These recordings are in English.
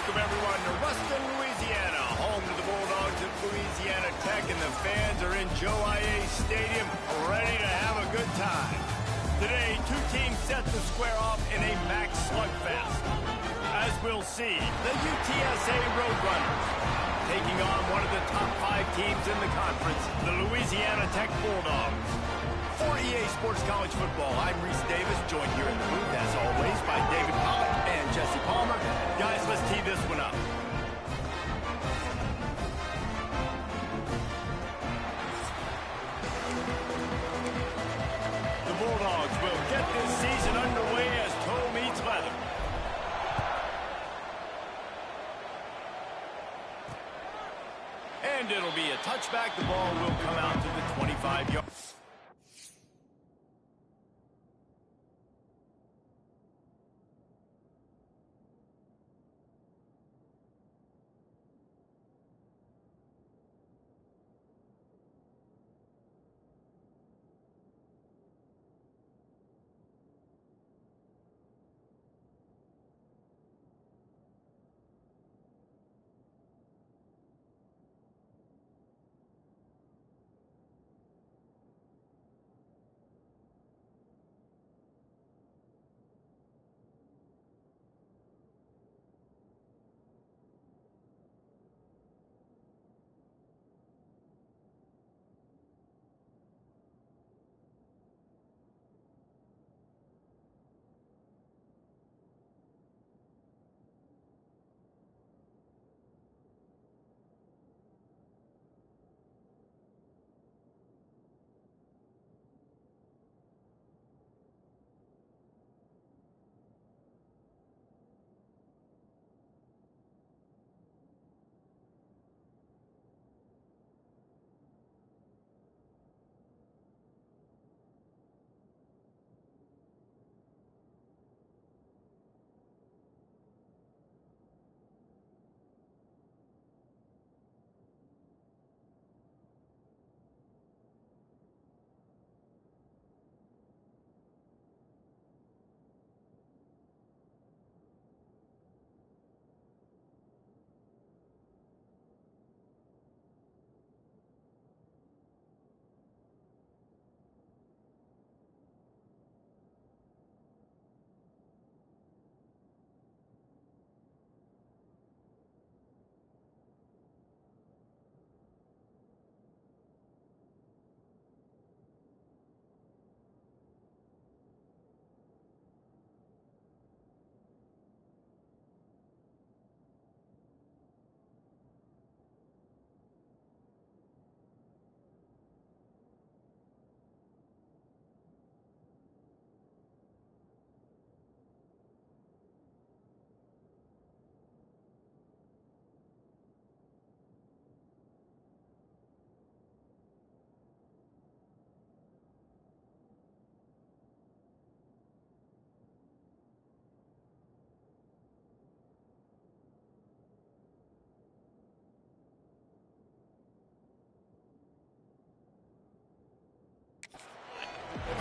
welcome everyone to Ruston, Louisiana, home to the Bulldogs of Louisiana Tech, and the fans are in Joe IA Stadium ready to have a good time. Today, two teams set to square off in a MAC slugfest. As we'll see, the UTSA Roadrunners taking on one of the top 5 teams in the conference, the Louisiana Tech Bulldogs. For EA Sports College Football, I'm Reese Davis, joined here in the booth, as always, by David Pollock and Jesse Palmer. Guys, let's tee this one up. The Bulldogs will get this season underway as toe meets leather. And it'll be a touchback. The ball will come out to the 25-yard.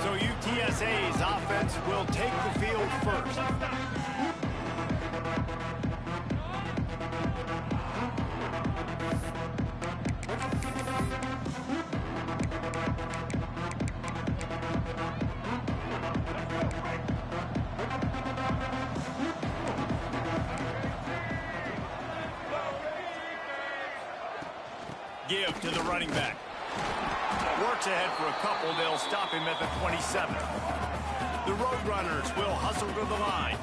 So UTSA's offense will take the field first. Give to the running back. Works ahead for a couple. They'll stop him at the 27. The Roadrunners will hustle to the line.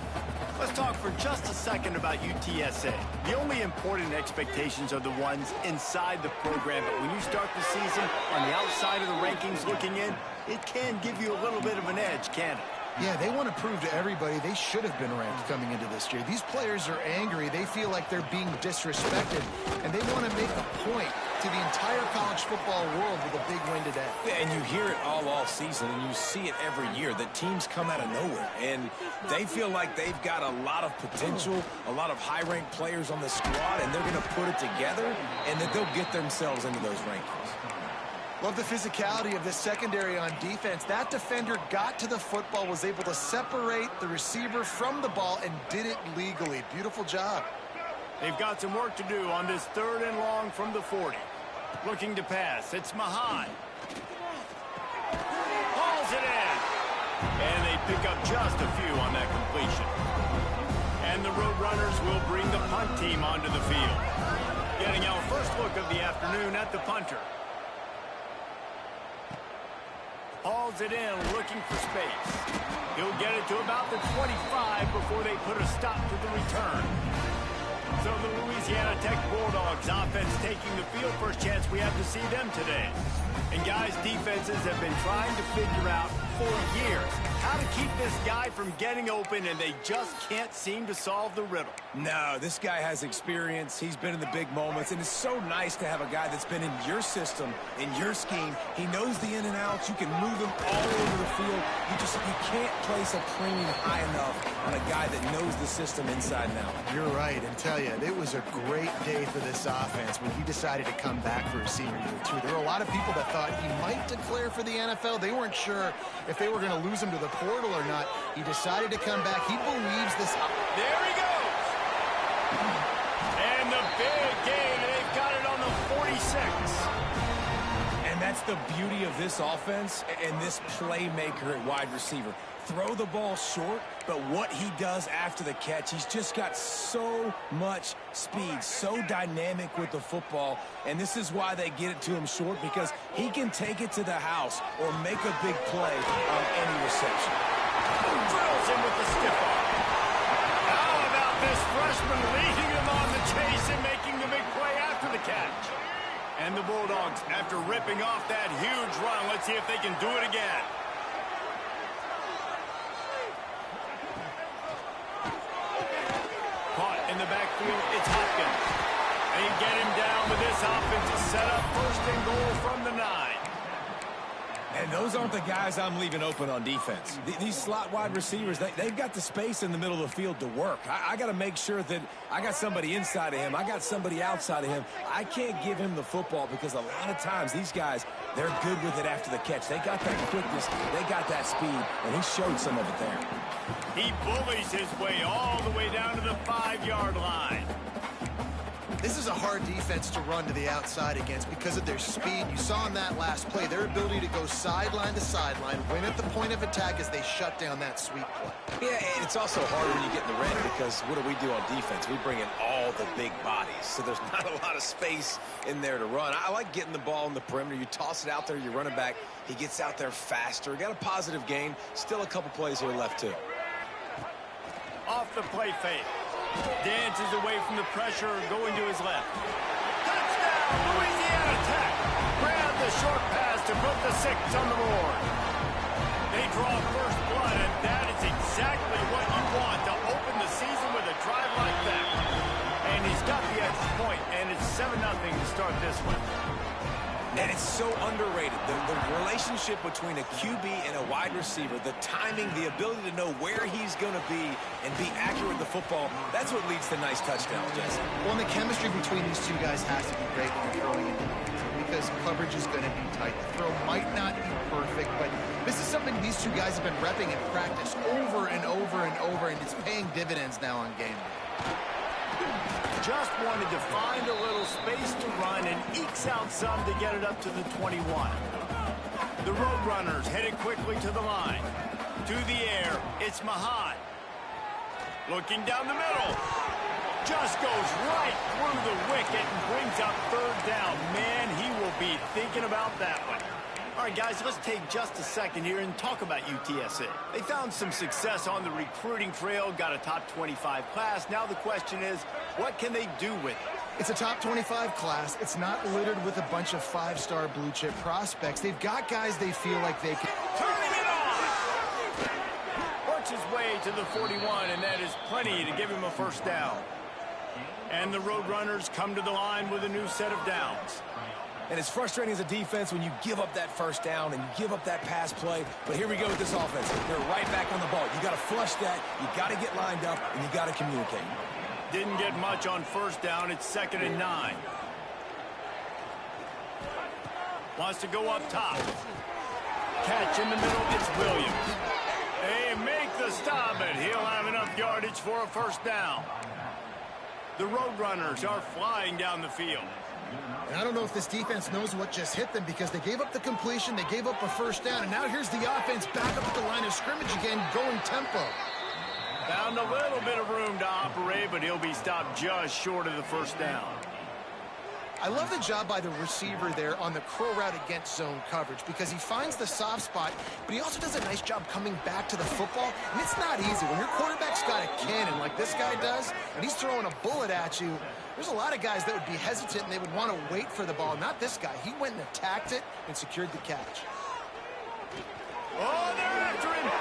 Let's talk for just a second about UTSA. The only important expectations are the ones inside the program, but when you start the season on the outside of the rankings looking in, it can give you a little bit of an edge, can't it? Yeah, they want to prove to everybody they should have been ranked coming into this year. These players are angry. They feel like they're being disrespected, and they want to make a point to the entire college football world with a big win today. Yeah, and you hear it all season, and you see it every year. The teams come out of nowhere, and they feel like they've got a lot of potential, a lot of high-ranked players on the squad, and they're going to put it together, and that they'll get themselves into those rankings. Love the physicality of this secondary on defense. That defender got to the football, was able to separate the receiver from the ball, and did it legally. Beautiful job. They've got some work to do on this 3rd and long from the 40. Looking to pass. It's Mahan. Hauls it in. And they pick up just a few on that completion. And the Roadrunners will bring the punt team onto the field. Getting our first look of the afternoon at the punter. Hauls it in, looking for space. He'll get it to about the 25 before they put a stop to the return. So the Louisiana Tech Bulldogs offense taking the field. First chance we have to see them today. And guys, defenses have been trying to figure out for years how to keep this guy from getting open, and they just can't seem to solve the riddle. No, this guy has experience. He's been in the big moments, and it's so nice to have a guy that's been in your system, in your scheme. He knows the in and outs. You can move him all over the field. You can't place a premium high enough on a guy that knows the system inside and out. You're right, and tell you, it was a great day for this offense when he decided to come back for his senior year, too. There were a lot of people that thought he might declare for the NFL. They weren't sure if they were going to lose him to the portal or not. He decided to come back. He believes this. There he goes. And the big gain. They've got it on the 46. And that's the beauty of this offense and this playmaker at wide receiver. Throw the ball short, but what he does after the catch, he's just got so much speed, so dynamic with the football, and this is why they get it to him short, because he can take it to the house or make a big play on any reception. Drills him with the stiff arm. How about this freshman leading him on the chase and making the big play after the catch? And the Bulldogs, after ripping off that huge run, let's see if they can do it again. Caught in the backfield, it's Hopkins. They get him down with this offensive setup. 1st and goal from the 9. And those aren't the guys I'm leaving open on defense. These slot wide receivers, they've got the space in the middle of the field to work. I got to make sure that I got somebody inside of him. I got somebody outside of him. I can't give him the football because a lot of times these guys, they're good with it after the catch. They got that quickness. They got that speed, and he showed some of it there. He bullies his way all the way down to the 5-yard line. This is a hard defense to run to the outside against because of their speed. You saw in that last play, their ability to go sideline to sideline, win at the point of attack as they shut down that sweep play. Yeah, and it's also hard when you get in the red because what do we do on defense? We bring in all the big bodies, so there's not a lot of space in there to run. I like getting the ball in the perimeter. You toss it out there, you run it back. He gets out there faster. Got a positive gain. Still a couple plays here left, too. Off the play fake. Dances away from the pressure, going to his left. Touchdown, Louisiana Tech. Grab the short pass to put the 6 on the board. They draw first blood, and that is exactly what you want to open the season with a drive like that. And he's got the extra point, and it's 7-0 to start this one. And it's so underrated. The relationship between a QB and a wide receiver, the timing, the ability to know where he's going to be and be accurate with the football, that's what leads to nice touchdowns, Jesse. Well, and the chemistry between these two guys has to be great when you're throwing into because coverage is going to be tight. The throw might not be perfect, but this is something these two guys have been repping in practice over and over and over, and it's paying dividends now on game day. Just wanted to find a little space to run and ekes out some to get it up to the 21. The Roadrunners headed quickly to the line. To the air, it's Mahan. Looking down the middle. Just goes right through the wicket and brings up 3rd down. Man, he will be thinking about that one. All right, guys, let's take just a second here and talk about UTSA. They found some success on the recruiting trail, got a top 25 class. Now the question is, what can they do with it? It's a top 25 class. It's not littered with a bunch of 5-star blue-chip prospects. They've got guys they feel like they can... Turning it on! Works his way to the 41, and that is plenty to give him a first down. And the Roadrunners come to the line with a new set of downs. And it's frustrating as a defense when you give up that first down and you give up that pass play. But here we go with this offense. They're right back on the ball. You got to flush that. You got to get lined up, and you got to communicate. Didn't get much on first down. It's 2nd and 9. Wants to go up top. Catch in the middle. It's Williams. They make the stop, and he'll have enough yardage for a first down. The Roadrunners are flying down the field. And I don't know if this defense knows what just hit them because they gave up the completion, they gave up a first down, and now here's the offense back up at the line of scrimmage again, going tempo. Found a little bit of room to operate, but he'll be stopped just short of the first down. I love the job by the receiver there on the curl route against zone coverage because he finds the soft spot, but he also does a nice job coming back to the football, and it's not easy. When your quarterback's got a cannon like this guy does, and he's throwing a bullet at you, there's a lot of guys that would be hesitant, and they would want to wait for the ball. Not this guy. He went and attacked it and secured the catch. Oh, they're after him.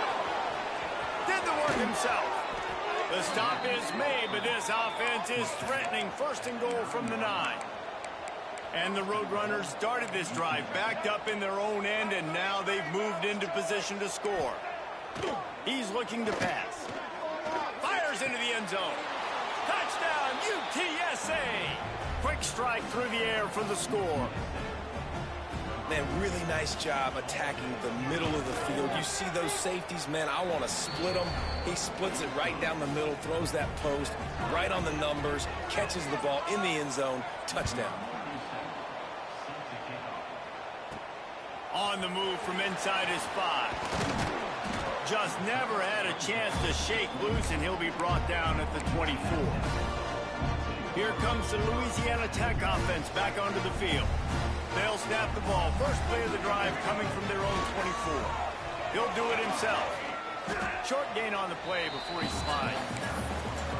Did the work himself. The stop is made, but this offense is threatening first and goal from the 9. And the Roadrunners started this drive, backed up in their own end, and now they've moved into position to score. He's looking to pass. Fires into the end zone. Touchdown, UTSA! Quick strike through the air for the score. Man, really nice job attacking the middle of the field. You see those safeties, man, I want to split them. He splits it right down the middle, throws that post, right on the numbers, catches the ball in the end zone, touchdown. On the move from inside his 5. Just never had a chance to shake loose, and he'll be brought down at the 24. Here comes the Louisiana Tech offense back onto the field. They'll snap the ball. First play of the drive coming from their own 24. He'll do it himself. Short gain on the play before he slides.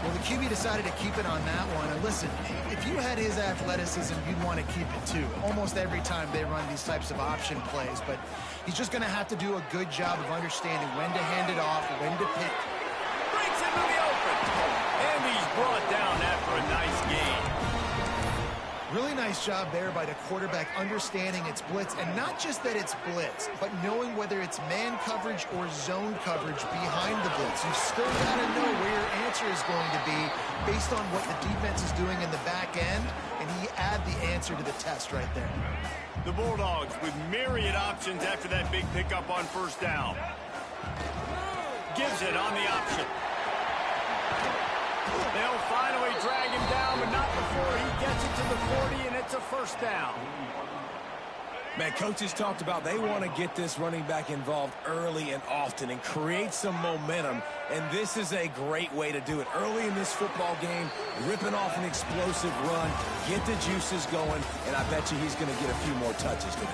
Well, the QB decided to keep it on that one. And listen, if you had his athleticism, you'd want to keep it too. Almost every time they run these types of option plays. But he's just going to have to do a good job of understanding when to hand it off, when to pick. Breaks into the open. And he's brought down after a nice gain. Really nice job there by the quarterback understanding it's blitz, and not just that it's blitz, but knowing whether it's man coverage or zone coverage behind the blitz. You've still got to know where your answer is going to be based on what the defense is doing in the back end, and he add the answer to the test right there. The Bulldogs with myriad options after that big pickup on first down. Gives it on the option. They'll finally drag him down, but not before he gets it to the 40, and it's a first down. Man, coaches talked about they want to get this running back involved early and often and create some momentum, and this is a great way to do it. Early in this football game, ripping off an explosive run, get the juices going, and I bet you he's going to get a few more touches today.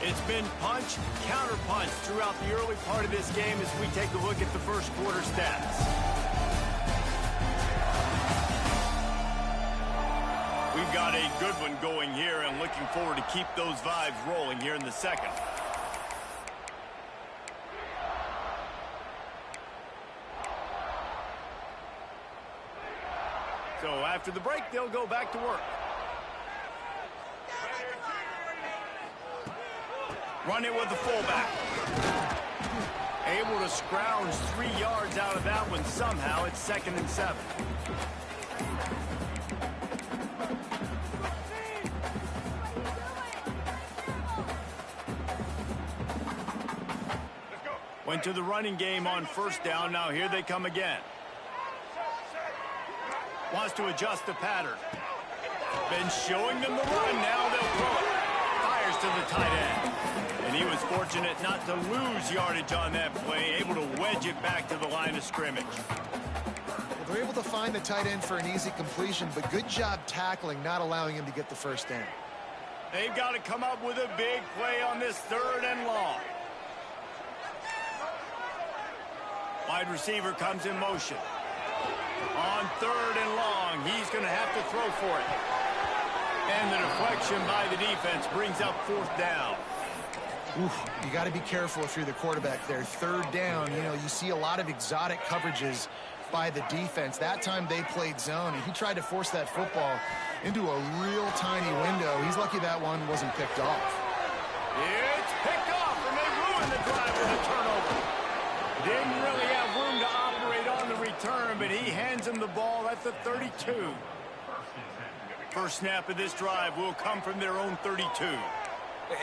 It's been punch, counter-punch throughout the early part of this game as we take a look at the first quarter stats. We've got a good one going here and looking forward to keep those vibes rolling here in the second. So after the break, they'll go back to work. Run it with the fullback. Able to scrounge 3 yards out of that one somehow. It's 2nd and 7. Went to the running game on first down. Now here they come again. Wants to adjust the pattern. Been showing them the run. Now they'll throw it. Fires to the tight end. And he was fortunate not to lose yardage on that play. Able to wedge it back to the line of scrimmage. Well, they're able to find the tight end for an easy completion, but good job tackling, not allowing him to get the first down. They've got to come up with a big play on this 3rd and long. Wide receiver comes in motion. On 3rd and long, he's going to have to throw for it. And the deflection by the defense brings up 4th down. Oof, you got to be careful if you're the quarterback there. 3rd down, you know, you see a lot of exotic coverages by the defense. That time they played zone, and he tried to force that football into a real tiny window. He's lucky that one wasn't picked off. It's picked off, and they ruined the drive with a turnover. Didn't really have room to operate on the return, but he hands him the ball at the 32. First snap of this drive will come from their own 32.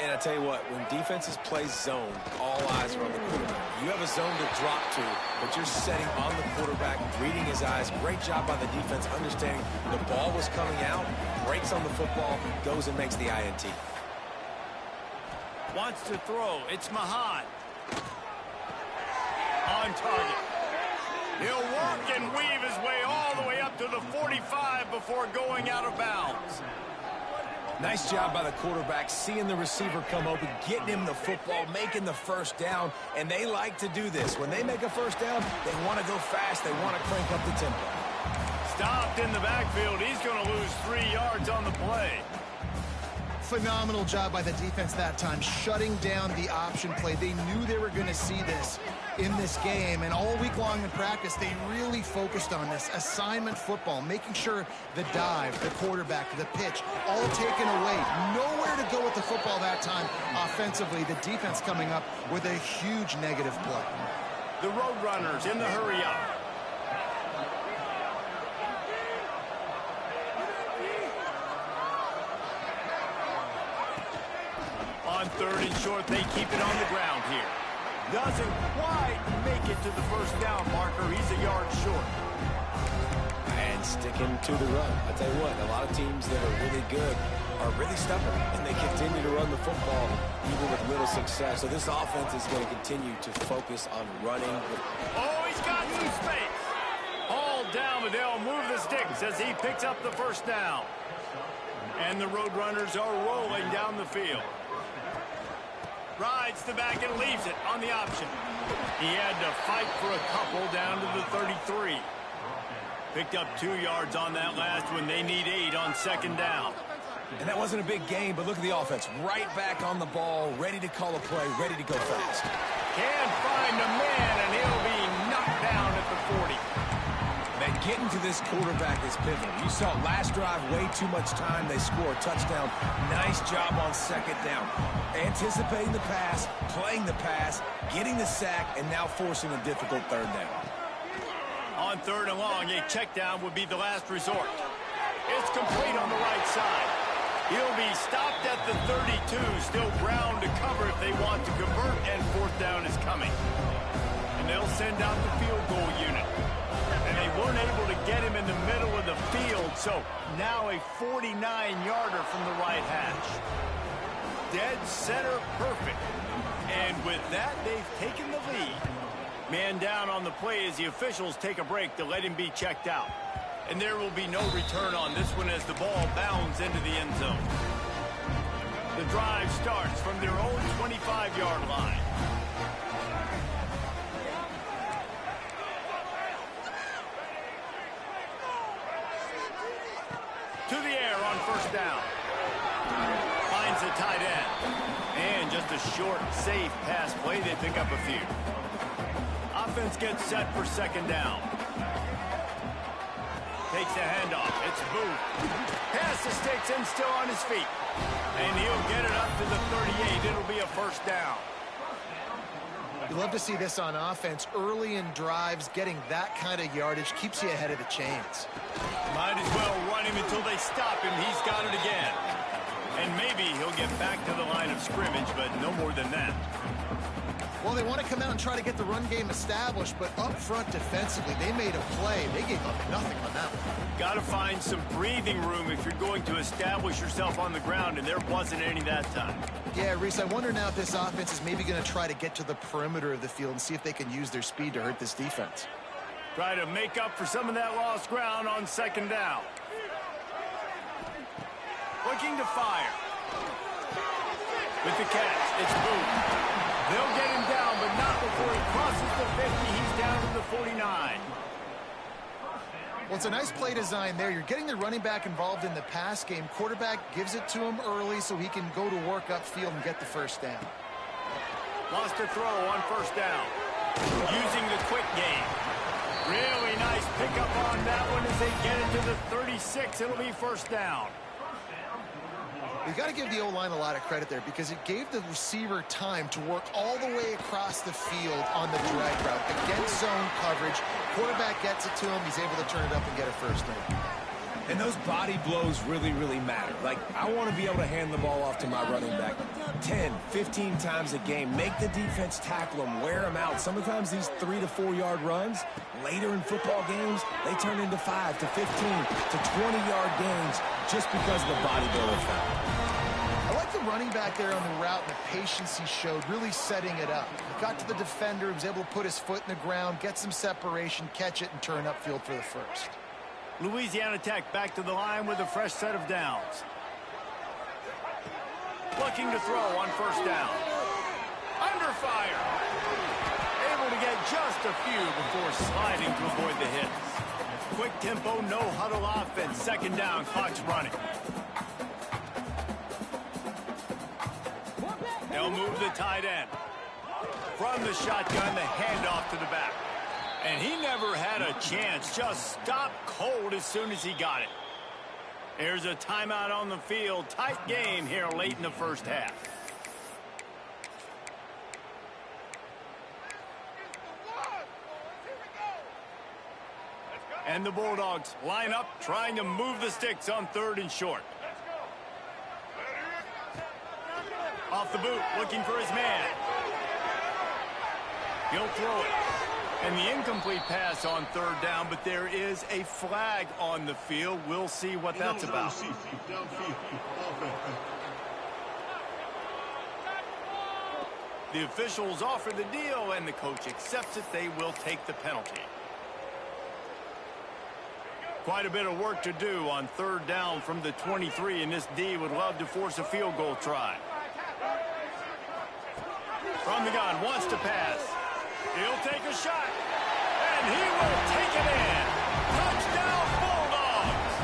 And I tell you what, when defenses play zone, all eyes are on the quarterback. You have a zone to drop to, but you're setting on the quarterback, reading his eyes. Great job by the defense, understanding the ball was coming out, breaks on the football, goes and makes the INT. Wants to throw. It's Mahan. On target. He'll walk and weave his way all the way up to the 45 before going out of bounds. Nice job by the quarterback, seeing the receiver come open, getting him the football, making the first down, and they like to do this. When they make a first down, they want to go fast. They want to crank up the tempo. Stopped in the backfield. He's going to lose 3 yards on the play. Phenomenal job by the defense that time, shutting down the option play. They knew they were going to see this in this game, and all week long in practice, they really focused on this assignment football, making sure the dive, the quarterback, the pitch, all taken away. Nowhere to go with the football that time offensively. The defense coming up with a huge negative play. The Roadrunners in the hurry up. On 3rd and short, they keep it on the ground here. Doesn't quite make it to the first down marker. He's a yard short. And sticking to the run. I'll tell you what, a lot of teams that are really good are really stubborn, and they continue to run the football even with little success. So this offense is going to continue to focus on running. Oh, he's got some space. All down, but they'll move the sticks as he picks up the first down. And the Roadrunners are rolling down the field. Rides the back and leaves it on the option. He had to fight for a couple down to the 33. Picked up 2 yards on that last one. They need 8 on 2nd down. And that wasn't a big gain, but look at the offense. Right back on the ball, ready to call a play, ready to go fast. Can't find a man, and he'll be knocked down at the 40. Man, getting to this quarterback is pivotal. You saw last drive, way too much time. They score a touchdown. Nice job on 2nd down. Anticipating the pass, playing the pass, getting the sack, and now forcing a difficult 3rd down. On 3rd and long, a check down would be the last resort. It's complete on the right side. He'll be stopped at the 32. Still ground to cover if they want to convert, and 4th down is coming. And they'll send out the field goal unit. And they weren't able to get him in the middle of the field, so now a 49-yarder from the right hash. Dead center perfect. And with that, they've taken the lead. Man down on the play as the officials take a break to let him be checked out. And there will be no return on this one as the ball bounds into the end zone. The drive starts from their own 25-yard line. To the air on 1st down. Finds the tight end. And just a short, safe pass play. They pick up a few. Offense gets set for 2nd down. Takes the handoff. It's Booth. Pass the sticks and still on his feet. And he'll get it up to the 38. It'll be a 1st down. You love to see this on offense. Early in drives, getting that kind of yardage keeps you ahead of the chains. Might as well run him until they stop him. He's got it again. And maybe he'll get back to the line of scrimmage, but no more than that. Well, they want to come out and try to get the run game established, but up front defensively, they made a play. They gave up nothing on that one. Got to find some breathing room if you're going to establish yourself on the ground, and there wasn't any that time. Yeah, Reese, I wonder now if this offense is maybe going to try to get to the perimeter of the field and see if they can use their speed to hurt this defense. Try to make up for some of that lost ground on 2nd down. Looking to fire. With the catch, it's Booth. They'll get him down, but not before he crosses the 50. He's down to the 49. Well, it's a nice play design there. You're getting the running back involved in the pass game. Quarterback gives it to him early so he can go to work upfield and get the 1st down. Lost a throw on 1st down. Using the quick game. Really nice pickup on that one as they get it to the 36. It'll be 1st down. You've got to give the O-line a lot of credit there because it gave the receiver time to work all the way across the field on the drag route against zone coverage. Quarterback gets it to him. He's able to turn it up and get a 1st down. And those body blows really, really matter. Like, I want to be able to hand the ball off to my running back 10, 15 times a game. Make the defense tackle them, wear them out. Sometimes these 3 to 4 yard runs, later in football games, they turn into 5 to 15 to 20-yard gains just because of the body blow effect. I like the running back there on the route and the patience he showed, really setting it up. He got to the defender, he was able to put his foot in the ground, get some separation, catch it, and turn upfield for the first. Louisiana Tech back to the line with a fresh set of downs. Looking to throw on first down. Under fire. Able to get just a few before sliding to avoid the hits. Quick tempo, no huddle offense. Second down, clock's running. They'll move the tight end. From the shotgun, the handoff to the back. And he never had a chance. Just stopped cold as soon as he got it. There's a timeout on the field. Tight game here late in the first half. And the Bulldogs line up, trying to move the sticks on 3rd and short. Off the boot, looking for his man. He'll throw it. And the incomplete pass on 3rd down, but there is a flag on the field. We'll see what that's about. The officials offer the deal, and the coach accepts it. They will take the penalty. Quite a bit of work to do on 3rd down from the 23, and this D would love to force a field goal try. From the gun, wants to pass. He'll take a shot, and he will take it in. Touchdown, Bulldogs!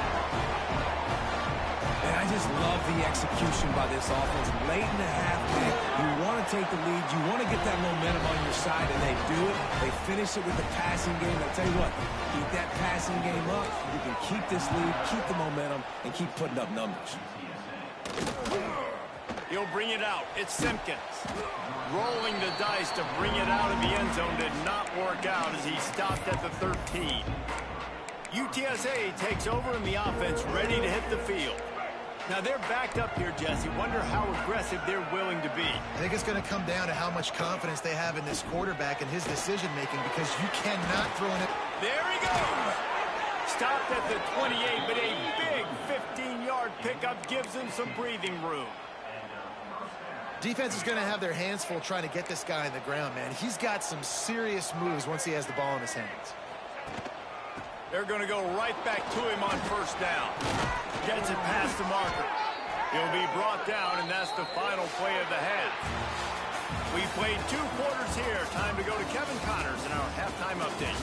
And I just love the execution by this offense. Late in the half, man, you want to take the lead. You want to get that momentum on your side, and they do it. They finish it with the passing game. I tell you what, keep that passing game up. You can keep this lead, keep the momentum, and keep putting up numbers. He'll bring it out. It's Simpkins. Rolling the dice to bring it out of the end zone did not work out as he stopped at the 13. UTSA takes over in the offense, ready to hit the field. Now they're backed up here, Jesse. Wonder how aggressive they're willing to be. I think it's going to come down to how much confidence they have in this quarterback and his decision-making, because you cannot throw in it. There he goes. Stopped at the 28, but a big 15-yard pickup gives him some breathing room. Defense is going to have their hands full trying to get this guy on the ground, man. He's got some serious moves once he has the ball in his hands. They're going to go right back to him on first down. Gets it past the marker. He'll be brought down, and that's the final play of the half. We played 2 quarters here. Time to go to Kevin Connors in our halftime update.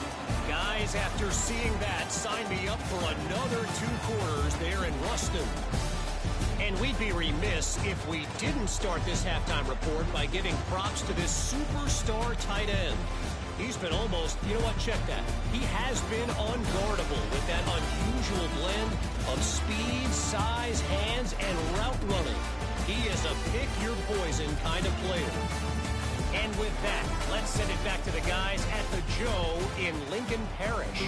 Guys, after seeing that, sign me up for another 2 quarters there in Ruston. And we'd be remiss if we didn't start this halftime report by giving props to this superstar tight end. He's been almost, you know what, check that. He has been unguardable with that unusual blend of speed, size, hands, and route running. He is a pick-your-poison kind of player. And with that, let's send it back to the guys at the Joe in Lincoln Parish.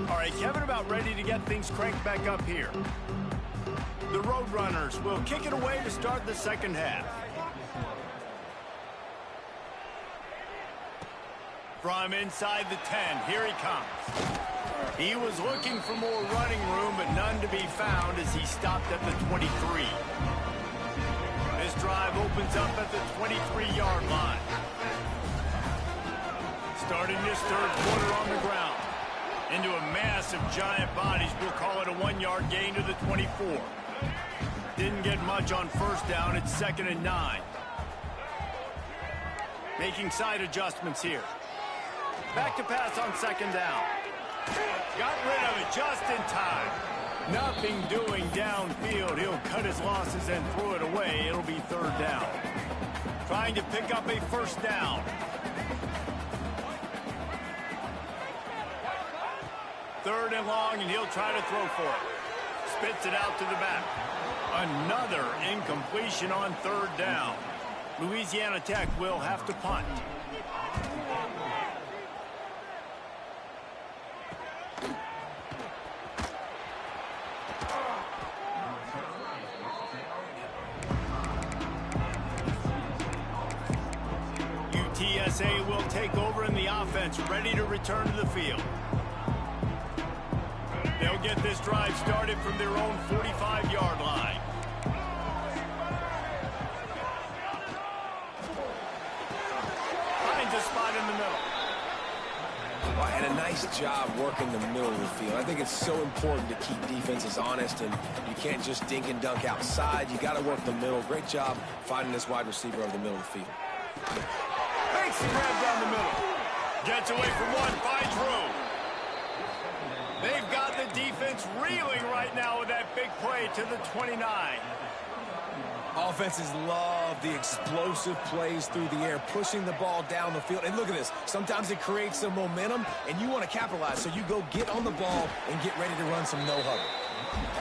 All right, Kevin, about ready to get things cranked back up here. The Roadrunners will kick it away to start the second half. From inside the 10, here he comes. He was looking for more running room, but none to be found as he stopped at the 23. This drive opens up at the 23-yard line. Starting this 3rd quarter on the ground. Into a mass of giant bodies, we'll call it a 1-yard gain to the 24. Didn't get much on first down. It's 2nd and 9. Making side adjustments here. Back to pass on 2nd down. Got rid of it just in time. Nothing doing downfield. He'll cut his losses and throw it away. It'll be 3rd down. Trying to pick up a first down. 3rd and long, and he'll try to throw for it. Spits it out to the back. Another incompletion on 3rd down. Louisiana Tech will have to punt. will take over in the offense, ready to return to the field. They'll get this drive started from their own 45-yard line. Finds a spot in the middle. Well, and a nice job working the middle of the field. I think it's so important to keep defenses honest, and you can't just dink and dunk outside. You got to work the middle. Great job finding this wide receiver over the middle of the field. Makes the grab down the middle. Gets away from one, finds room. They've got the defense reeling right now with that big play to the 29. Offenses love the explosive plays through the air, pushing the ball down the field. And look at this. Sometimes it creates some momentum, and you want to capitalize. So you go get on the ball and get ready to run some no-huddle.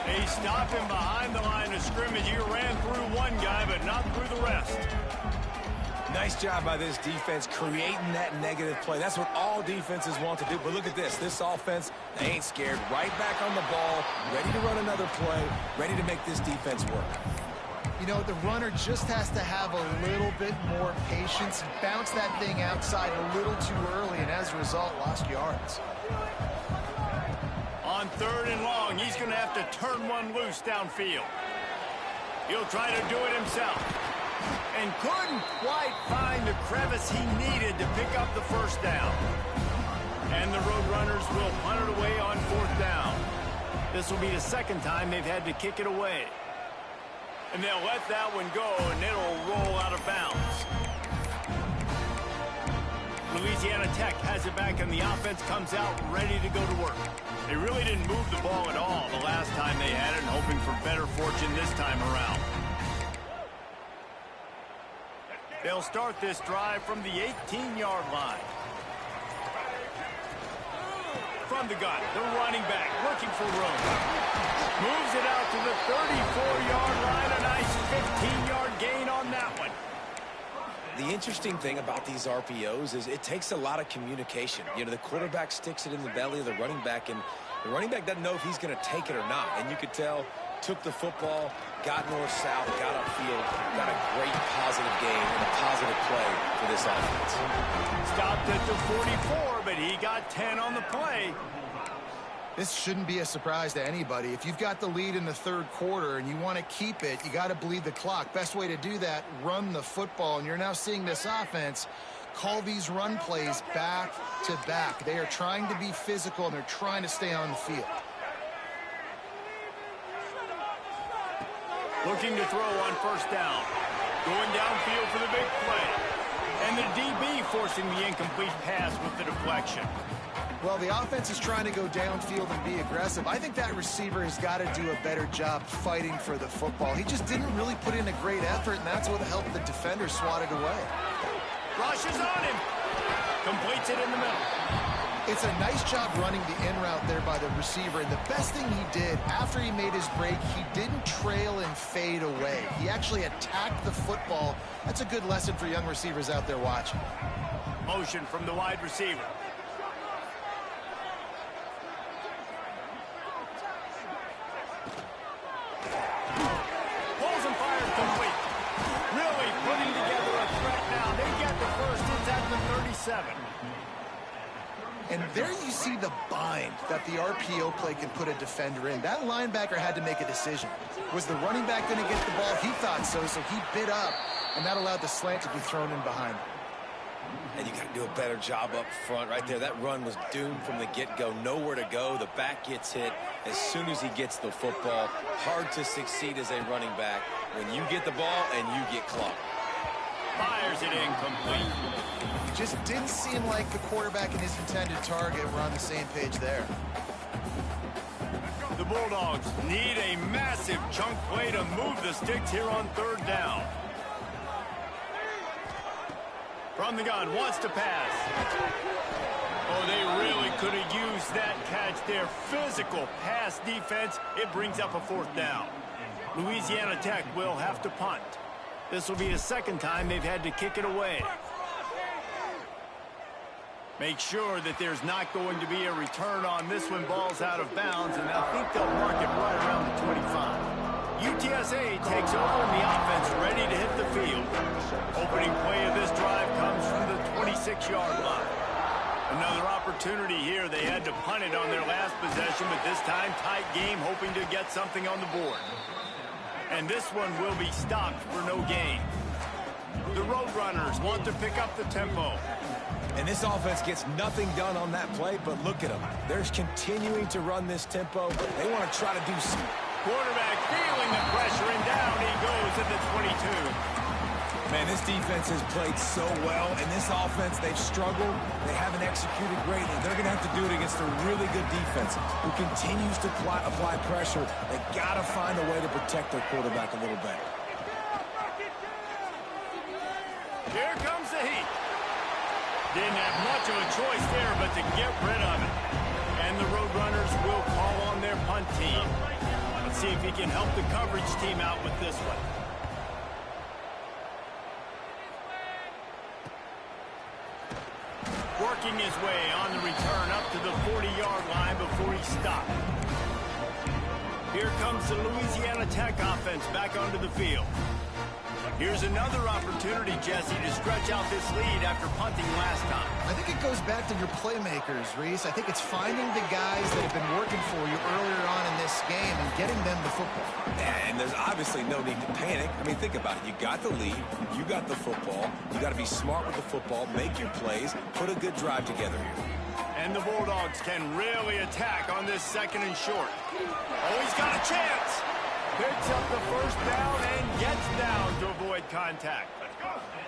They stop him behind the line of scrimmage. He ran through one guy, but not through the rest. Nice job by this defense creating that negative play. That's what all defenses want to do. But look at this. This offense, they ain't scared. Right back on the ball, ready to run another play, ready to make this defense work. You know, the runner just has to have a little bit more patience, bounce that thing outside a little too early, and as a result, lost yards. On 3rd and long, he's going to have to turn one loose downfield. He'll try to do it himself. And couldn't quite find the crevice he needed to pick up the first down. And the Roadrunners will punt it away on 4th down. This will be the second time they've had to kick it away. And they'll let that one go, and it'll roll out of bounds. Louisiana Tech has it back, and the offense comes out ready to go to work. They really didn't move the ball at all the last time they had it, and hoping for better fortune this time around. They'll start this drive from the 18-yard line. From the gun, the running back looking for room. Moves it out to the 34-yard line. A nice 15-yard gain on that one. The interesting thing about these RPOs is it takes a lot of communication. You know, the quarterback sticks it in the belly of the running back, and the running back doesn't know if he's going to take it or not. And you could tell, took the football, got north-south, got upfield, got a great positive game and a positive play for this offense. Stopped at the 44, but he got 10 on the play. This shouldn't be a surprise to anybody. If you've got the lead in the 3rd quarter and you want to keep it, you got to bleed the clock. Best way to do that, run the football. And you're now seeing this offense call these run plays back to back. They are trying to be physical, and they're trying to stay on the field. Looking to throw on 1st down. Going downfield for the big play. And the DB forcing the incomplete pass with the deflection. Well, the offense is trying to go downfield and be aggressive. I think that receiver has got to do a better job fighting for the football. He just didn't really put in a great effort, and that's what helped the defender swat it away. Rushes on him. Completes it in the middle. It's a nice job running the in route there by the receiver, and the best thing he did after he made his break, he didn't trail and fade away. He actually attacked the football. That's a good lesson for young receivers out there watching. Motion from the wide receiver. Pulls and fires complete. Really putting together a threat now. They get the first. It's at the 37. And there you see the bind that the RPO play can put a defender in. That linebacker had to make a decision. Was the running back going to get the ball? He thought so, so he bit up, and that allowed the slant to be thrown in behind him. And you got to do a better job up front right there. That run was doomed from the get-go. Nowhere to go. The back gets hit as soon as he gets the football. Hard to succeed as a running back when you get the ball and you get clocked. Fires it incomplete. Just didn't seem like the quarterback and his intended target were on the same page there. The Bulldogs need a massive chunk play to move the sticks here on 3rd down. From the gun, wants to pass. Oh, they really could have used that catch there. Physical pass defense. It brings up a 4th down. Louisiana Tech will have to punt. This will be the second time they've had to kick it away. Make sure that there's not going to be a return on this when ball's out of bounds, and I think they'll mark it right around the 25. UTSA takes over in the offense, ready to hit the field. Opening play of this drive comes from the 26. 6-yard line. Another opportunity here. They had to punt it on their last possession, but this time tight game, hoping to get something on the board. And this one will be stopped for no gain. The Roadrunners want to pick up the tempo. And this offense gets nothing done on that play, but look at them. They're continuing to run this tempo. They want to try to do some. Quarterback feeling the pressure, and down he goes at the 22. Man, this defense has played so well, and this offense, they've struggled. They haven't executed greatly. They're going to have to do it against a really good defense who continues to apply pressure. They got to find a way to protect their quarterback a little better. Here comes the heat. Didn't have much of a choice there but to get rid of it. And the Roadrunners will call on their punt team. Let's see if he can help the coverage team out with this one. Working his way on the return up to the 40-yard line before he stopped. Here comes the Louisiana Tech offense back onto the field. Here's another opportunity, Jesse, to stretch out this lead after punting last time. I think it goes back to your playmakers, Reese. I think it's finding the guys that have been working for you earlier on in this game and getting them the football. And there's obviously no need to panic. I mean, think about it. You got the lead. You got the football. You got to be smart with the football, make your plays, put a good drive together here. And the Bulldogs can really attack on this 2nd and short. Oh, he's got a chance. Picks up the first down and gets down to avoid contact.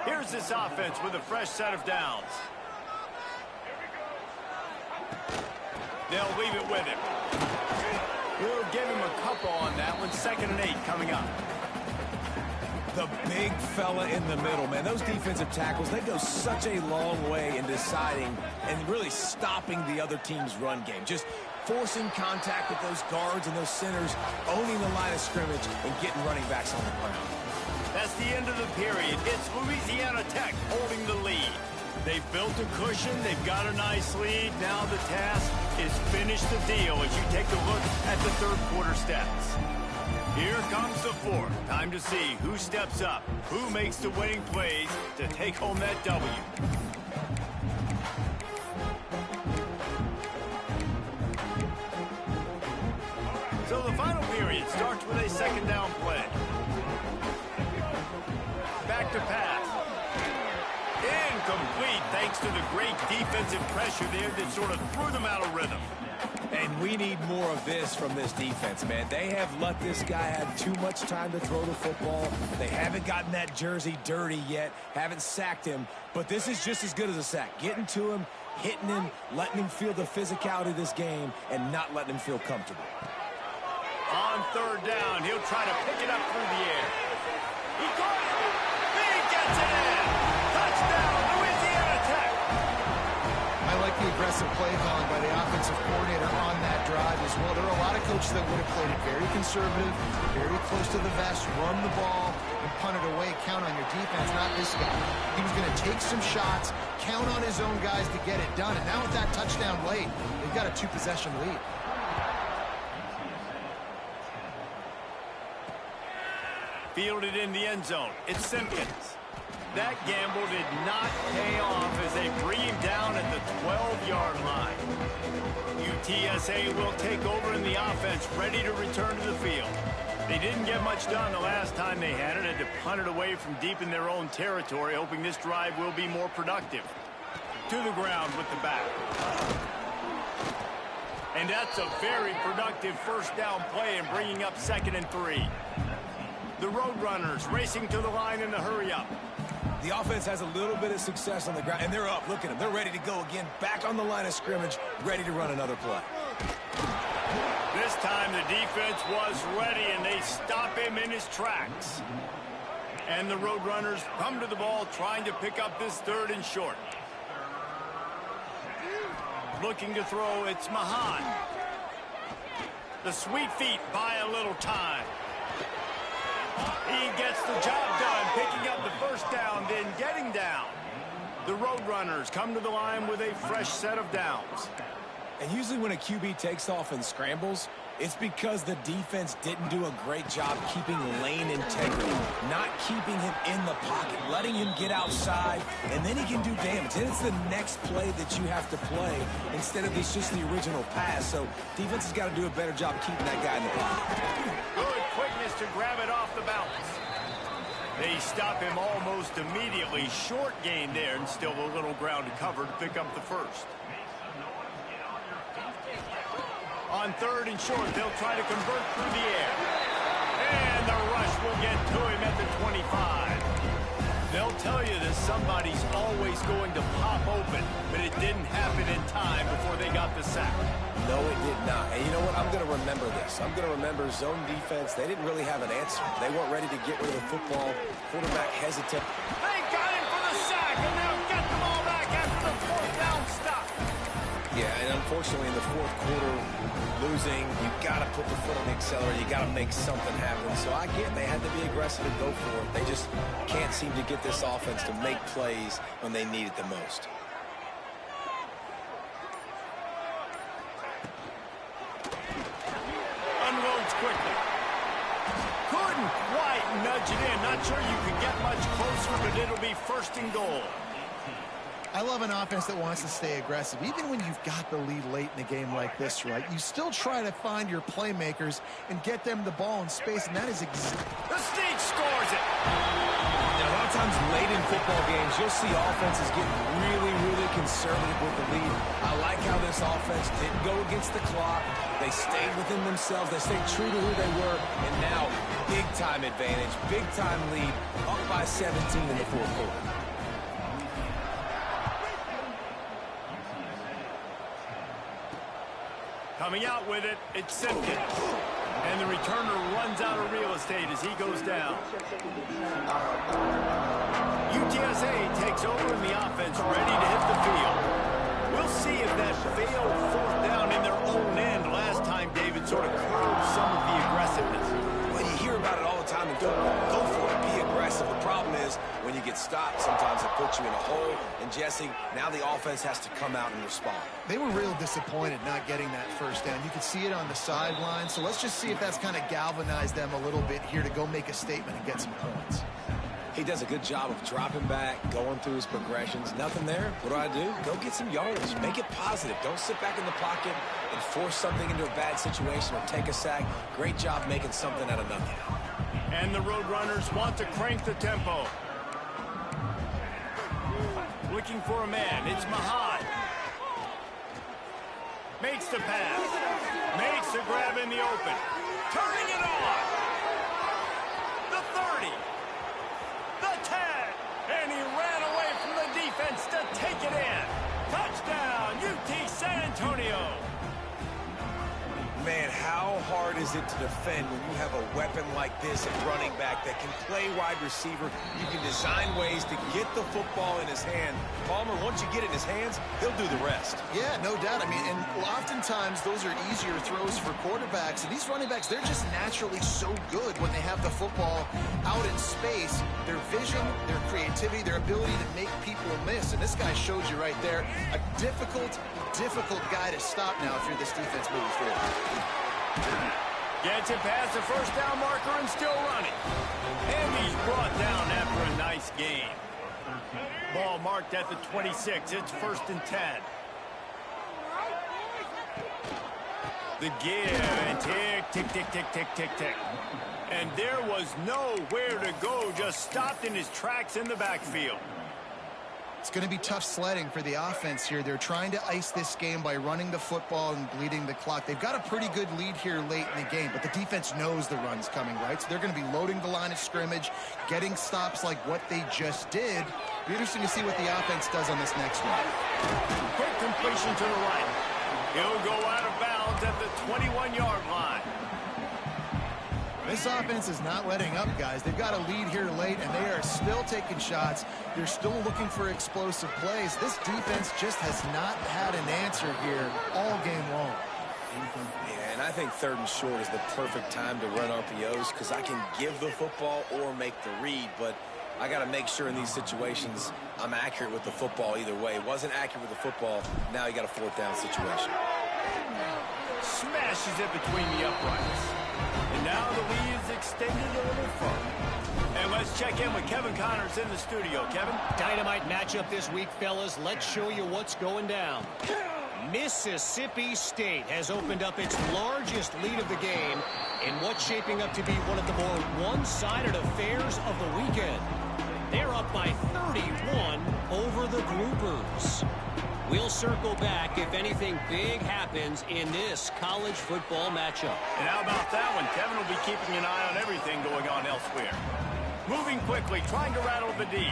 Here's this offense with a fresh set of downs. They'll leave it with him. We'll give him a couple on that one. 2nd and 8 coming up. The big fella in the middle, man. Those defensive tackles, they go such a long way in deciding and really stopping the other team's run game. Just forcing contact with those guards and those centers, owning the line of scrimmage, and getting running backs on the ground. That's the end of the period. It's Louisiana Tech holding the lead. They've built a cushion. They've got a nice lead. Now the task is finish the deal as you take a look at the 3rd quarter stats. Here comes the 4th. Time to see who steps up, who makes the winning plays to take home that W. So the final period starts with a 2nd down play. Back to pass. Incomplete thanks to the great defensive pressure there that sort of threw them out of rhythm. And we need more of this from this defense, man. They have let this guy have too much time to throw the football. They haven't gotten that jersey dirty yet, haven't sacked him. But this is just as good as a sack. Getting to him, hitting him, letting him feel the physicality of this game, and not letting him feel comfortable. On 3rd down, he'll try to pick it up through the air. He caught it. He gets it in. Touchdown, Louisiana Tech. I like the aggressive play calling by the offensive coordinator on that drive as well. There are a lot of coaches that would have played it very conservative, very close to the vest, run the ball, and punt it away. Count on your defense, not this guy. He was going to take some shots, count on his own guys to get it done. And now with that touchdown late, they've got a 2-possession lead. Fielded in the end zone. It's Simpkins. That gamble did not pay off as they bring him down at the 12-yard line. UTSA will take over in the offense, ready to return to the field. They didn't get much done the last time they had it. Had to punt it away from deep in their own territory, hoping this drive will be more productive. To the ground with the back. And that's a very productive 1st down play and bringing up 2nd and 3. The Roadrunners racing to the line in the hurry-up. The offense has a little bit of success on the ground, and they're up. Look at them. They're ready to go again, back on the line of scrimmage, ready to run another play. This time the defense was ready, and they stop him in his tracks. And the Roadrunners come to the ball, trying to pick up this 3rd and short. Looking to throw, it's Mahan. The sweet feet buy a little time. He gets the job done, picking up the 1st down, then getting down. The Roadrunners come to the line with a fresh set of downs. And usually when a QB takes off and scrambles, It's because the defense didn't do a great job keeping lane integrity, not keeping him in the pocket, letting him get outside, and then he can do damage. And it's the next play that you have to play instead of just the original pass. So defense has got to do a better job keeping that guy in the pocket. Good quickness to grab it off the bounce. They stop him almost immediately. Short gain there, and still a little ground to cover to pick up the first. On third and short, they'll try to convert through the air. And the rush will get to him at the 25. They'll tell you that somebody's always going to pop open, but it didn't happen in time before they got the sack. No, it did not. And you know what? I'm going to remember this. I'm going to remember zone defense. They didn't really have an answer. They weren't ready to get rid of the football. Quarterback hesitant. They got him for the sack, and they'll get the ball back after the fourth down stop. Yeah, and unfortunately in the fourth quarter, losing, you got to put the foot on the accelerator. You got to make something happen. So I get they had to be aggressive and go for it. They just can't seem to get this offense to make plays when they need it the most. Unloads quickly. Couldn't quite nudge it in. Not sure you could get much closer, but it'll be first and goal. I love an offense that wants to stay aggressive. Even when you've got the lead late in a game like this, right, you still try to find your playmakers and get them the ball in space, and that is The Sneak scores it. A lot of times late in football games, you'll see offenses get really, really conservative with the lead. I like how this offense didn't go against the clock. They stayed within themselves. They stayed true to who they were. And now, big-time advantage, big-time lead, up by 17 in the fourth quarter. Coming out with it, it's Simpkins. And the returner runs out of real estate as he goes down. UTSA takes over in the offense, ready to hit the field. We'll see if that failed fourth down in their own end last time, David, sort of curbed some of the aggressiveness. Well, you hear about it all the time, and go for it. Be aggressive. The problem is, when you get stopped, sometimes it puts you in a hole. And, Jesse, now the offense has to come out and respond. They were real disappointed not getting that first down. You could see it on the sideline. So let's just see if that's kind of galvanized them a little bit here to go make a statement and get some points. He does a good job of dropping back, going through his progressions. Nothing there. What do? Go get some yardage. Make it positive. Don't sit back in the pocket and force something into a bad situation or take a sack. Great job making something out of nothing. And the Roadrunners want to crank the tempo. Looking for a man. It's Mahad. Makes the pass. Makes the grab in the open. Turning it on. The 30. The 10. And he ran away from the defense to take it in. Touchdown, UT San Antonio. Man, how hard is it to defend when you have a weapon like this at running back that can play wide receiver? You can design ways to get the football in his hand. Palmer, once you get it in his hands, he'll do the rest. Yeah, no doubt. I mean, and oftentimes those are easier throws for quarterbacks. And these running backs, they're just naturally so good when they have the football out in space. Their vision, their creativity, their ability to make people miss. And this guy showed you right there, a difficult guy to stop now if you're this defense moving forward. Gets it past the first down marker and still running. And he's brought down after a nice gain. Ball marked at the 26. It's first and 10. The give and tick, tick, tick, tick, tick, tick, tick. And there was nowhere to go, just stopped in his tracks in the backfield. It's going to be tough sledding for the offense here. They're trying to ice this game by running the football and bleeding the clock. They've got a pretty good lead here late in the game, but the defense knows the run's coming, right? So they're going to be loading the line of scrimmage, getting stops like what they just did. Be interesting to see what the offense does on this next one. Quick completion to the right. He'll go out of bounds at the 21-yard line. This offense is not letting up, guys. They've got a lead here late, and they are still taking shots. They're still looking for explosive plays. This defense just has not had an answer here all game long. Yeah, and I think third and short is the perfect time to run RPOs because I can give the football or make the read, but I got to make sure in these situations I'm accurate with the football either way. Wasn't accurate with the football, now you got a fourth down situation. Smashes it between the uprights. And now the lead is extended a little further. And let's check in with Kevin Connors in the studio. Kevin? Dynamite matchup this week, fellas. Let's show you what's going down. Mississippi State has opened up its largest lead of the game in what's shaping up to be one of the more one-sided affairs of the weekend. They're up by 31 over the Groupers. We'll circle back if anything big happens in this college football matchup. And how about that one? Kevin will be keeping an eye on everything going on elsewhere. Moving quickly, trying to rattle the D.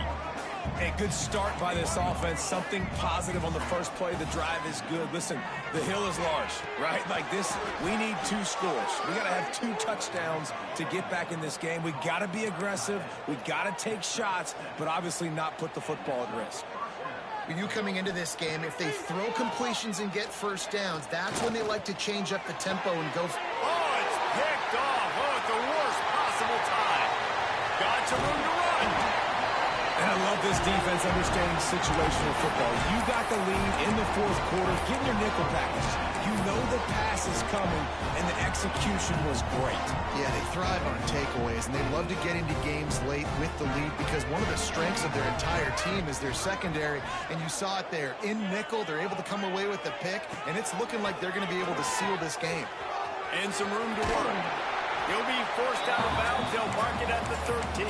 A good start by this offense. Something positive on the first play. The drive is good. Listen, the hill is large, right? Like this, we need 2 scores. We got to have 2 touchdowns to get back in this game. We got to be aggressive. We got to take shots, but obviously not put the football at risk. You coming into this game, if they throw completions and get first downs, that's when they like to change up the tempo and go. Oh, it's picked off. Oh, at the worst possible time. Got some room to run. And I love this defense understanding situational football. You got the lead in the 4th quarter. Get in your nickel package. You know the pass is coming, and the execution was great. Yeah, they thrive on takeaways, and they love to get into games late with the lead because one of the strengths of their entire team is their secondary, and you saw it there. In nickel, they're able to come away with the pick, and it's looking like they're going to be able to seal this game. And some room to work. He'll be forced out of bounds. They'll mark it at the 13.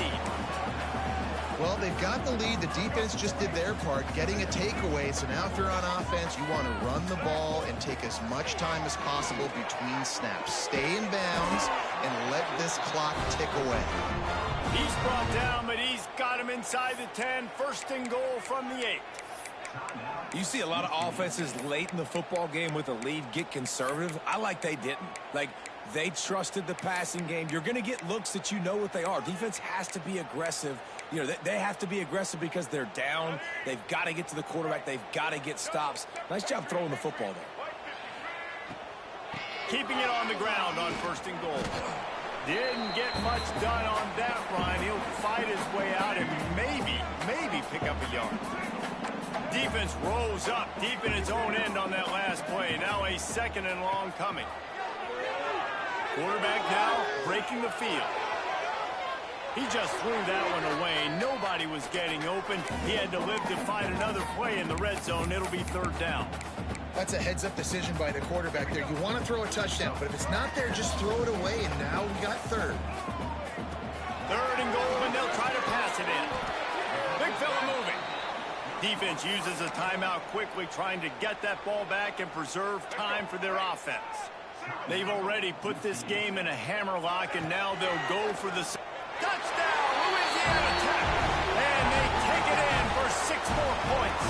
Well, they've got the lead. The defense just did their part, getting a takeaway. So now if you're on offense, you want to run the ball and take as much time as possible between snaps. Stay in bounds and let this clock tick away. He's brought down, but he's got him inside the 10. First and goal from the 8. You see a lot of offenses late in the football game with a lead get conservative. I like they didn't. Like, they trusted the passing game. You're going to get looks that you know what they are. Defense has to be aggressive. You know, they have to be aggressive because they're down. They've got to get to the quarterback. They've got to get stops. Nice job throwing the football there. Keeping it on the ground on first and goal. Didn't get much done on that run. He'll fight his way out and maybe pick up a yard. Defense rose up deep in its own end on that last play. Now a 2nd and long coming. Quarterback now breaking the field. He just threw that one away. Nobody was getting open. He had to live to find another play in the red zone. It'll be 3rd down. That's a heads-up decision by the quarterback there. You want to throw a touchdown, but if it's not there, just throw it away, and now we got 3rd. 3rd and goal, and they'll try to pass it in. Big fella moving. Defense uses a timeout quickly, trying to get that ball back and preserve time for their offense. They've already put this game in a hammerlock, and now they'll go for the touchdown, Louisiana Tech. And they take it in for 6 more points.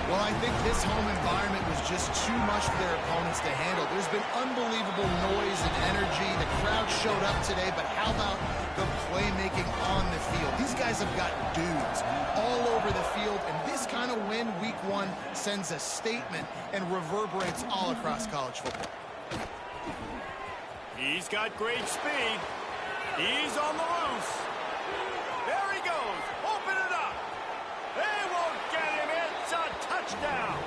Well, I think this home environment was just too much for their opponents to handle. There's been unbelievable noise and energy. The crowd showed up today, but how about the playmaking on the field? These guys have got dudes all over the field, and this kind of win week 1 sends a statement and reverberates all across college football. He's got great speed. He's on the loose. There he goes. Open it up. They won't get him. It's a touchdown.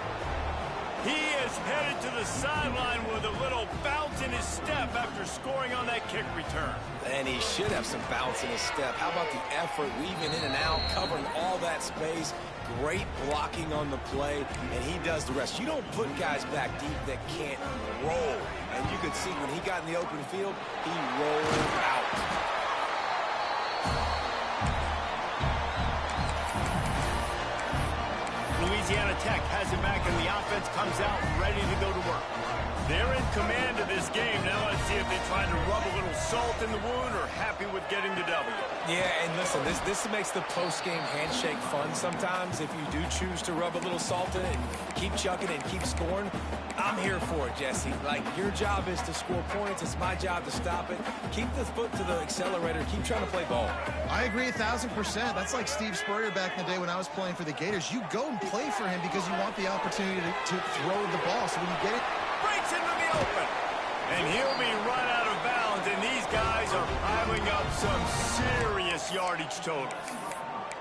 He is headed to the sideline with a little bounce in his step after scoring on that kick return. And he should have some bounce in his step. How about the effort, weaving in and out, covering all that space. Great blocking on the play, and he does the rest. You don't put guys back deep that can't roll. And you could see when he got in the open field, he rolled out. Louisiana Tech has it back, and the offense comes out ready to go to work. They're in command of this game. Now let's see if they try to rub a little salt in the wound or happy with getting the W. Yeah, and listen, this makes the post-game handshake fun sometimes. If you do choose to rub a little salt in it and keep chucking and keep scoring, I'm here for it, Jesse. Like, your job is to score points. It's my job to stop it. Keep the foot to the accelerator. Keep trying to play ball. I agree 1,000%. That's like Steve Spurrier back in the day when I was playing for the Gators. You go and play for him because you want the opportunity to throw the ball. So when you get it, breaks into the open. And he'll be run out of bounds, and these guys are piling up some serious yardage totals.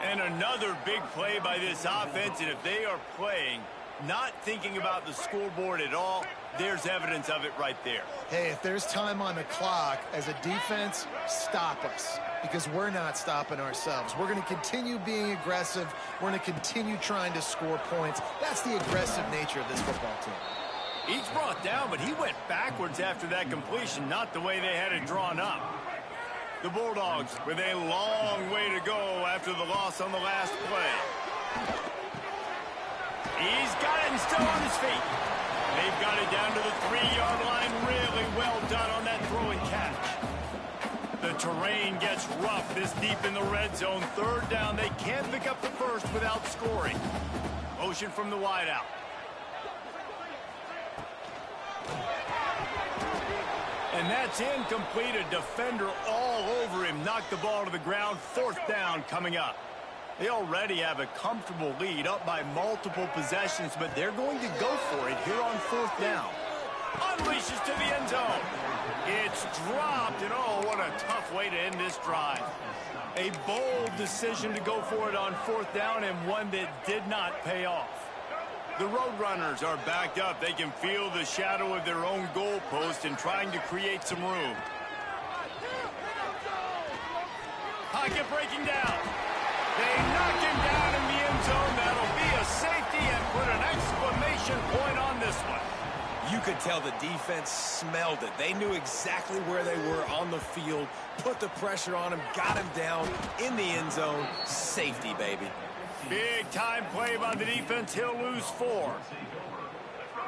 And another big play by this offense, and if they are playing Not thinking about the scoreboard at all. There's evidence of it right there. Hey, if there's time on the clock, as a defense, stop us. Because we're not stopping ourselves. We're going to continue being aggressive. We're going to continue trying to score points. That's the aggressive nature of this football team. He's brought down, but he went backwards after that completion, not the way they had it drawn up. The Bulldogs with a long way to go after the loss on the last play. He's got it and still on his feet. They've got it down to the 3-yard line. Really well done on that throw and catch. The terrain gets rough this deep in the red zone. Third down, they can't pick up the first without scoring. Motion from the wideout. And that's incomplete. A defender all over him. Knocked the ball to the ground. Fourth down coming up. They already have a comfortable lead, up by multiple possessions, but they're going to go for it here on fourth down. Unleashes to the end zone. It's dropped, and oh, what a tough way to end this drive. A bold decision to go for it on fourth down, and one that did not pay off. The Roadrunners are backed up. They can feel the shadow of their own goalpost and trying to create some room. Pocket breaking down. They knock him down in the end zone. That'll be a safety and put an exclamation point on this one. You could tell the defense smelled it. They knew exactly where they were on the field, put the pressure on him, got him down in the end zone. Safety, baby. Big time play by the defense. He'll lose 4.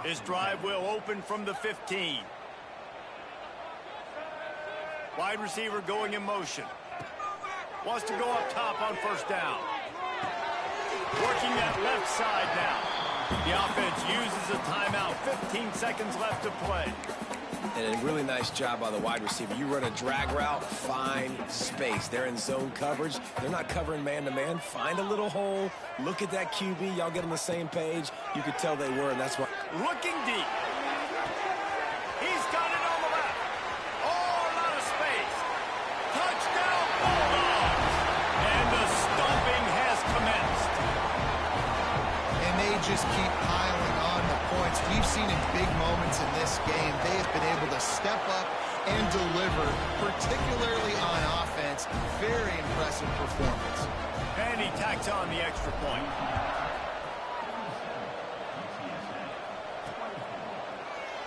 This drive will open from the 15. Wide receiver going in motion. Wants to go up top on first down. Working that left side now. The offense uses a timeout. 15 seconds left to play. And a really nice job by the wide receiver. You run a drag route, find space. They're in zone coverage. They're not covering man-to-man. Find a little hole. Look at that QB. Y'all get on the same page. You could tell they were, and that's why. Looking deep. He's got it on the left. Oh, a lot of space. Touchdown, Bulldogs. And the stomping has commenced. And they just keep piling on the points. We've seen in big moments in this game, they have been able to step up and deliver, particularly on offense. Very impressive performance. And he tacks on the extra point.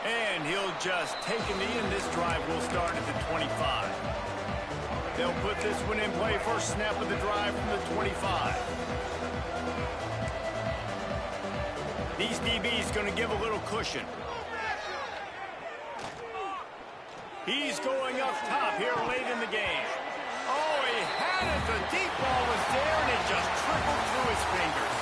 And he'll just take a knee, and this drive will start at the 25. They'll put this one in play. First snap of the drive from the 25. These DBs going to give a little cushion. He's going up top here late in the game. Oh, he had it. The deep ball was there, and it just trickled through his fingers.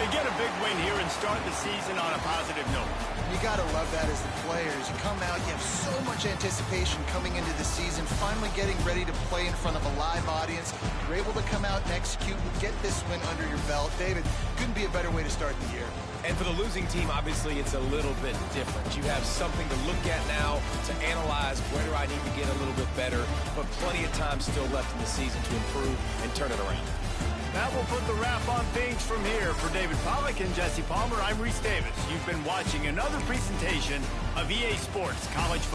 They get a big win here and start the season on a positive note. You got to love that as the players. You come out, you have so much anticipation coming into the season, finally getting ready to play in front of a live audience. You're able to come out and execute and get this win under your belt. David, couldn't be a better way to start the year. And for the losing team, obviously, it's a little bit different. You have something to look at now to analyze where do I need to get a little bit better, but plenty of time still left in the season to improve and turn it around. That will put the wrap on things from here. For David Pollack and Jesse Palmer, I'm Reese Davis. You've been watching another presentation of EA Sports College Football.